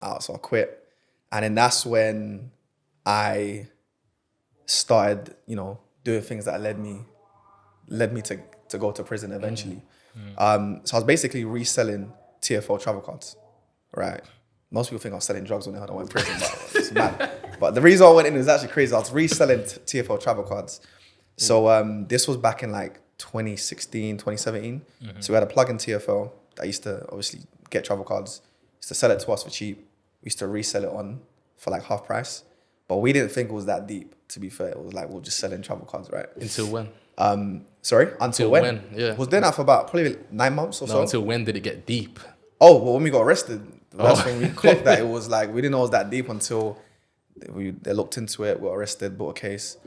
out, so I quit. And then that's when I started, doing things that led me to go to prison eventually. So I was basically reselling TFL travel cards, right? Most people think I was selling drugs when I went to prison, but it's mad. But the reason I went in is actually crazy. I was reselling TFL travel cards. So this was back in like 2016, 2017. So we had a plug-in TFL that used to obviously get travel cards, used to sell it to us for cheap. We used to resell it on for like half price. But we didn't think it was that deep, to be fair. It was like, we're just selling travel cards, right? Until when? Sorry? Until when? Yeah. Was doing that for about probably 9 months or so. Until when did it get deep? Oh, well, when we got arrested, that's when we clocked that. It was like, we didn't know it was that deep until they looked into it, we got arrested, bought a case.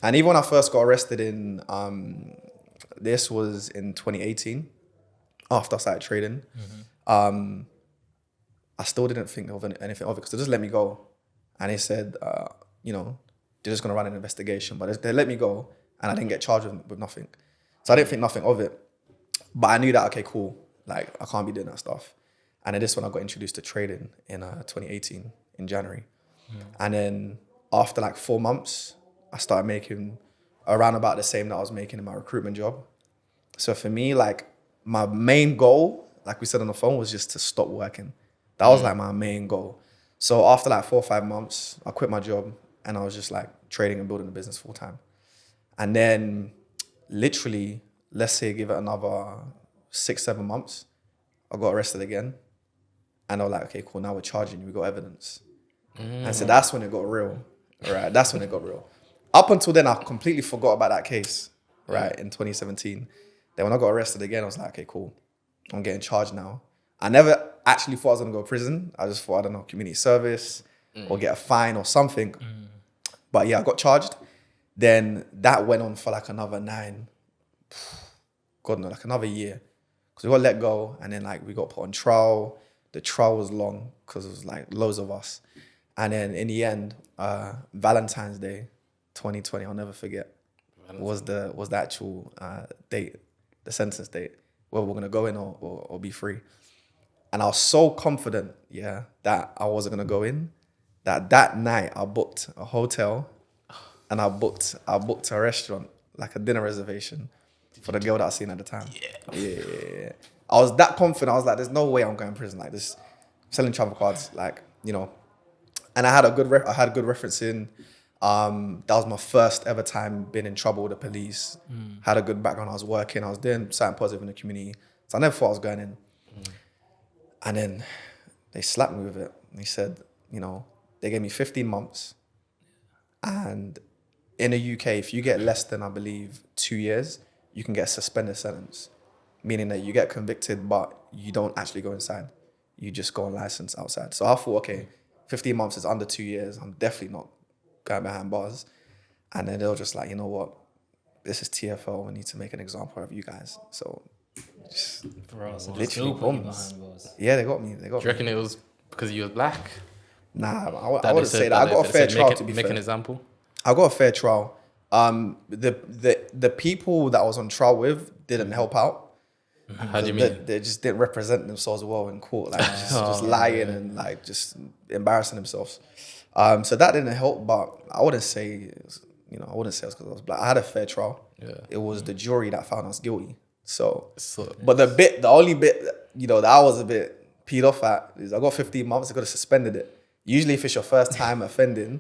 And even when I first got arrested this was in 2018, after I started trading, I still didn't think of anything of it because they just let me go. And they said, they're just going to run an investigation. But they let me go and I didn't get charged with nothing. So I didn't think nothing of it. But I knew that, okay, cool. Like, I can't be doing that stuff. And then this when I got introduced to trading in 2018, in January. And then after like 4 months, I started making around about the same that I was making in my recruitment job. So for me, like, my main goal, like we said on the phone, was just to stop working. That was like my main goal. So after like 4 or 5 months, I quit my job and I was just like trading and building a business full time. And then literally, let's say give it another 6, 7 months, I got arrested again. And I was like, okay, cool, now we're charging you, we got evidence. And so that's when it got real, right? That's when it got real. Up until then, I completely forgot about that case, right, in 2017. Then when I got arrested again, I was like, okay, cool, I'm getting charged now. I never actually thought I was gonna go to prison. I just thought, I don't know, community service or get a fine or something. But yeah, I got charged. Then that went on for like another like another year. Because we got let go and then like we got put on trial. The trial was long because it was like loads of us. And then in the end, Valentine's Day, 2020, I'll never forget, was the actual date, the sentence date, whether we're gonna go in or be free. And I was so confident, that I wasn't gonna go in, that night I booked a hotel and I booked a restaurant, like a dinner reservation for the girl that I seen at the time. Yeah. I was that confident. I was like, there's no way I'm going to prison like this. Selling travel cards, like, and I had a good referencing. That was my first ever time being in trouble with the police. Had a good background. I was working. I was doing something positive in the community. So I never thought I was going in. And then they slapped me with it. They said, they gave me 15 months. And in the UK, if you get less than, I believe, 2 years, you can get a suspended sentence. Meaning that you get convicted, but you don't actually go inside. You just go on license outside. So I thought, okay, 15 months is under 2 years. I'm definitely not going behind bars. And then they were just like, you know what? This is TFL. We need to make an example of you guys. So just literally bombs. Yeah, they got me. Do you reckon it was because you were black? Nah, I wouldn't say that. I got a fair trial, to be fair. Make an example. I got a fair trial. The people that I was on trial with didn't help out. How do you mean? They just didn't represent themselves well in court, like just lying and like just embarrassing themselves. So that didn't help, but I wouldn't say, I wouldn't say it was because I was black. I had a fair trial. Yeah. It was the jury that found us guilty. But the only bit, that I was a bit peed off at is I got 15 months. They could have suspended it. Usually, if it's your first time offending,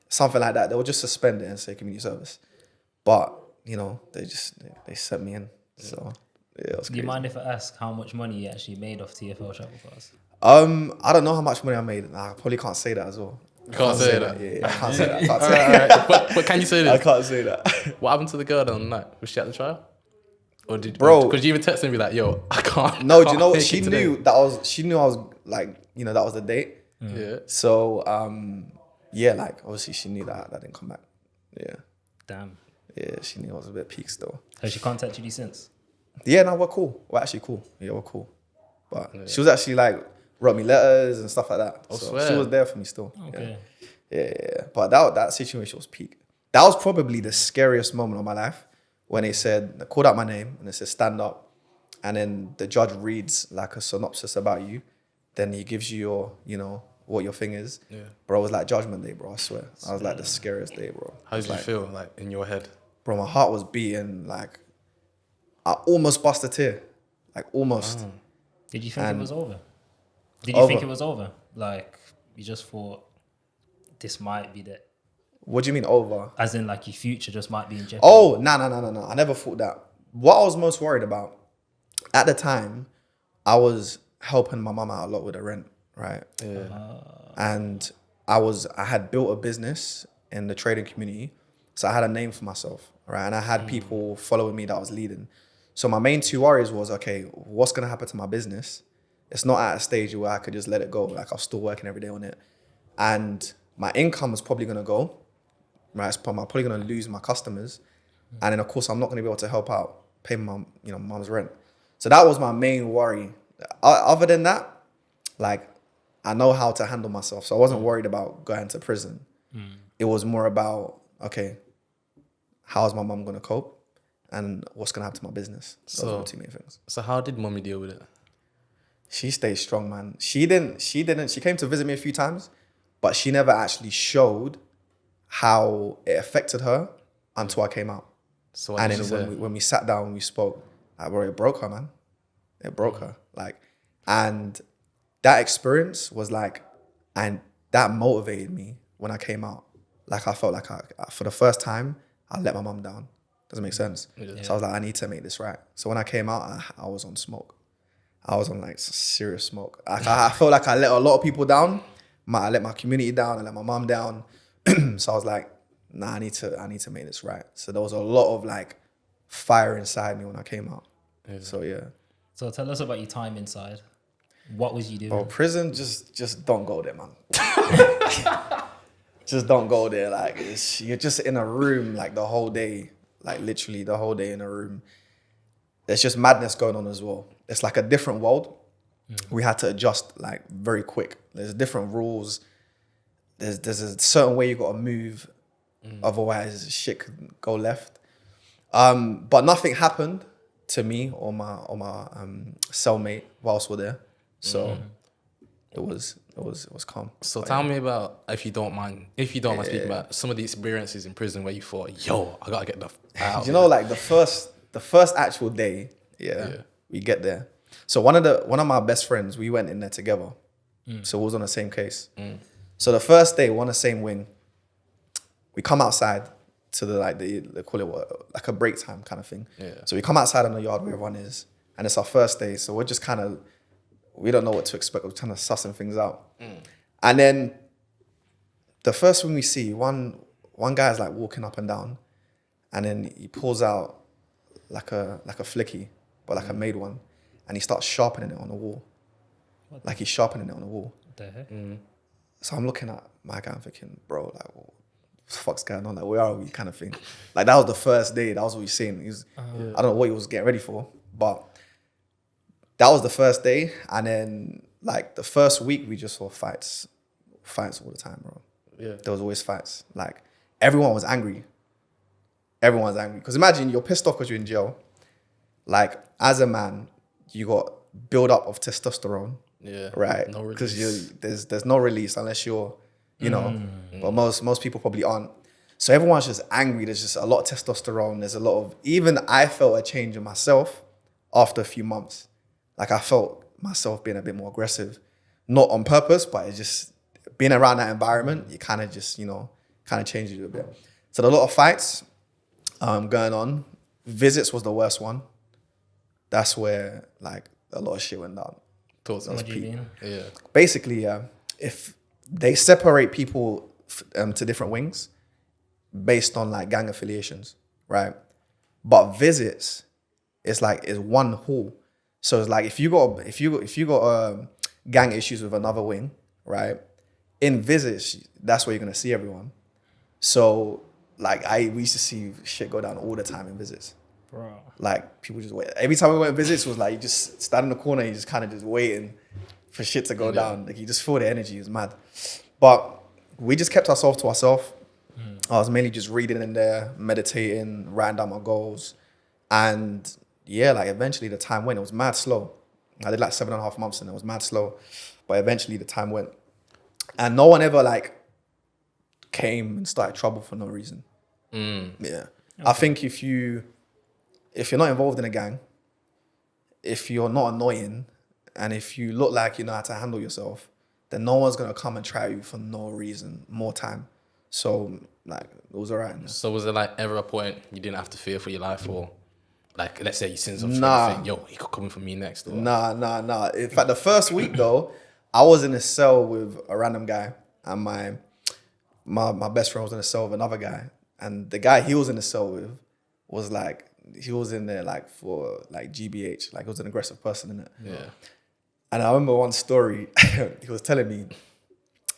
something like that, they would just suspend it and say community service. But they sent me in. So. Yeah, do you mind if I ask how much money you actually made off TFL travel cards? I don't know how much money I made. Nah, I probably can't say that as well. Can't say that. Yeah, I can't say that. But can you say this? I can't say that. What happened to the girl on the night? Was she at the trial? Or Bro, because you even texted me like, yo, I can't. No, do you know what? She knew I was like, that was the date. Yeah. So like obviously she knew that didn't come back. Yeah. Damn. Yeah, she knew I was a bit peaked still. Has she contacted you since? Yeah, no, we're cool. We're actually cool. Yeah, we're cool. But she was actually like, wrote me letters and stuff like that. I so swear. she was there for me still. Okay. Yeah. But that situation was peak. That was probably the scariest moment of my life when they called out my name and they said, stand up. And then the judge reads like a synopsis about you. Then he gives you your, what your thing is. Yeah. Bro, it was like Judgment Day, bro. I swear. I was like the scariest day, bro. How did you feel, like, in your head? Bro, my heart was beating, like, I almost bust a tear. Like, almost. Did you think it And- was over? Did you think Over. it was over? Like, you just thought this might be the, What do you mean over? as in like your future just might be in jeopardy? Oh, no. I never thought that. What I was most worried about, at the time, I was helping my mum out a lot with the rent, right? Yeah. And I had built a business in the trading community. So I had a name for myself, right? And I had people following me that I was leading. So my main two worries was, okay, what's going to happen to my business? It's not at a stage where I could just let it go. Like, I was still working every day on it. And my income is probably going to go, right? I'm probably going to lose my customers. And then, of course, I'm not going to be able to help out, pay my mum's rent. So that was my main worry. Other than that, like, I know how to handle myself. So I wasn't worried about going to prison. It was more about, okay, how's my mum going to cope? And what's going to happen to my business? Those were the two main things. So how did mommy deal with it? She stayed strong, man. She came to visit me a few times, but she never actually showed how it affected her until I came out. So what And did then she say? when we sat down, we spoke, like, bro, it broke her, man. It broke her. Like, and that experience was like, and that motivated me when I came out. Like, I felt like for the first time, I let my mum down. Doesn't make sense. Yeah. So I was like, I need to make this right. So when I came out, I was on smoke. I was on like serious smoke. I felt like I let a lot of people down. I let my community down. I let my mum down. So I was like, nah, I need to make this right. So there was a lot of like fire inside me when I came out. Yeah. So yeah. So tell us about your time inside. What was you doing? Bro, prison, just don't go there, man. Just don't go there. Like, you're just in a room like the whole day. Like, literally the whole day in a room. There's just madness going on as well. It's like a different world. We had to adjust like very quick. There's different rules. There's a certain way you got to move. Otherwise, shit could go left. But nothing happened to me or my cellmate whilst we're there. So it was calm. So tell me about, if you don't mind speaking about some of the experiences in prison where you thought, yo, I gotta get the out. You know, like the first actual day, we get there. So one of my best friends, we went in there together. So we was on the same case. So the first day, we're on the same wing. We come outside to they call it like a break time kind of thing. Yeah. So we come outside in the yard where everyone is, and it's our first day. So we're just kind of, we don't know what to expect. We're kind of sussing things out. And then the first thing we see, one guy's like walking up and down, and then he pulls out like a flicky, but like a made one, and he starts sharpening it on the wall. Like he's sharpening it on the wall. What the heck? So I'm looking at my guy, I'm thinking, bro, like, what the fuck's going on? Like, where are we? Kind of thing. Like, that was the first day. That was what we seen. I don't know what he was getting ready for, but that was the first day. And then, like, the first week, we just saw fights all the time, bro. Yeah. There was always fights. Like, everyone was angry. Everyone's angry. Because imagine you're pissed off because you're in jail. Like, as a man, you got build up of testosterone. Yeah. Right. No Because release. there's no release unless you're, but most people probably aren't. So everyone's just angry. There's just a lot of testosterone. There's a lot of, even I felt a change in myself after a few months. Like, I felt myself being a bit more aggressive, not on purpose, but it's just being around that environment, you kind of just, kind of changes you a bit. So there are a lot of fights going on. Visits was the worst one. That's where like a lot of shit went down. Thoughts What do you mean? Yeah. Basically, if they separate people to different wings based on like gang affiliations, right? But visits, it's one hall. So it's like if you got gang issues with another wing, right? In visits, that's where you're gonna see everyone. So like we used to see shit go down all the time in visits. Bro. Like people just wait. Every time we went visits, it was like you just stand in the corner, you just kind of just waiting for shit to go down. Like you just feel the energy. It was mad. But we just kept ourselves to ourselves. I was mainly just reading in there, meditating, writing down my goals. And yeah, like eventually the time went. It was mad slow. I did like 7.5 months and it was mad slow. But eventually the time went. And no one ever like came and started trouble for no reason. Yeah. I think if you're not involved in a gang, if you're not annoying, and if you look like you know how to handle yourself, then no one's gonna come and try you for no reason, more time. So like it was alright. So was there like ever a point you didn't have to fear for your life, or like let's say you seen something, Nah. you think, yo, he could come in for me next? Or... Nah. In fact, the first week though, I was in a cell with a random guy, and my best friend was in a cell with another guy, and the guy he was in the cell with was like, he was in there like for like GBH, like he was an aggressive person in it. Yeah. And I remember one story, he was telling me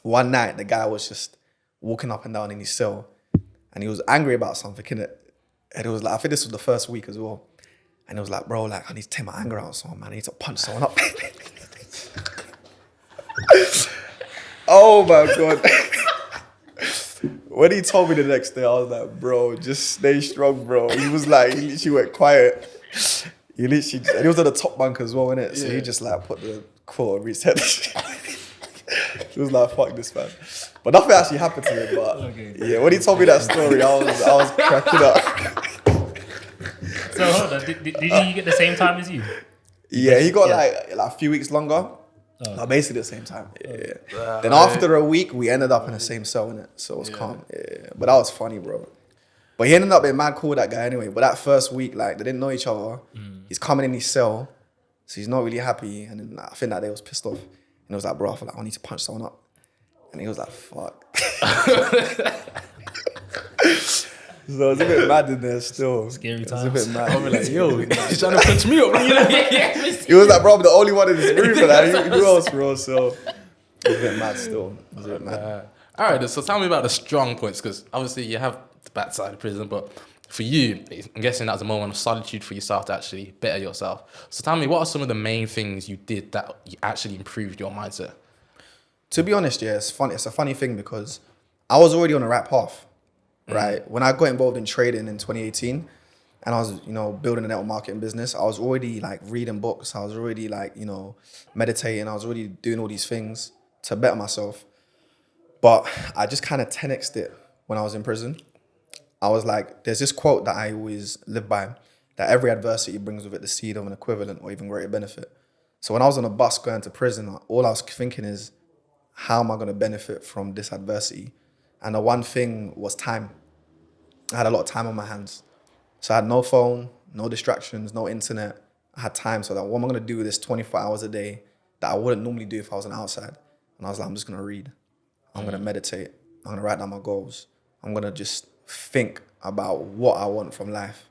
one night the guy was just walking up and down in his cell, and he was angry about something, innit? And it was like, I think this was the first week as well. And it was like, bro, like I need to take my anger out on someone, man. I need to punch someone up. Oh my God. When he told me the next day, I was like, bro, just stay strong, bro. He was like, he literally went quiet. He literally, and he was at the top bunk as well, innit? So he just like put the quote over his head. He was like, fuck this, man. But nothing actually happened to him. But yeah, when he told me that story, I was cracking up. So hold on, did he get the same time as you? Yeah, he got like a few weeks longer. Like basically the same time. Yeah. Then after a week, we ended up in the same cell, innit? So it was calm. Yeah. But that was funny, bro. But he ended up being mad cool, that guy, anyway. But that first week, like, they didn't know each other. He's coming in his cell, so he's not really happy. And then I think that day was pissed off. And he was like, bro, I feel like I need to punch someone up. And he was like, fuck. So I was a bit mad in there still. Scary times. I was a bit mad. I'll be like, yo, he's trying to punch me up. He was like, bro, I'm the only one in this room for that. Who else, bro? So I was a bit mad still. I was a bit mad. All right, so tell me about the strong points, because obviously you have the bad side of prison, but for you, I'm guessing that was a moment of solitude for yourself to actually better yourself. So tell me, what are some of the main things you did that you actually improved your mindset? To be honest, yeah, it's funny. It's a funny thing because I was already on the right path, right? When I got involved in trading in 2018, and I was, building a network marketing business, I was already like reading books. I was already like, meditating. I was already doing all these things to better myself. But I just kind of 10x'd it when I was in prison. I was like, there's this quote that I always live by, that every adversity brings with it the seed of an equivalent or even greater benefit. So when I was on a bus going to prison, all I was thinking is, how am I going to benefit from this adversity? And the one thing was time. I had a lot of time on my hands. So I had no phone, no distractions, no internet. I had time. So that what am I going to do with this 24 hours a day that I wouldn't normally do if I was on the outside? And I was like, I'm just going to read. I'm going to meditate. I'm going to write down my goals. I'm going to just think about what I want from life.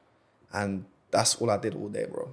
And that's all I did all day, bro.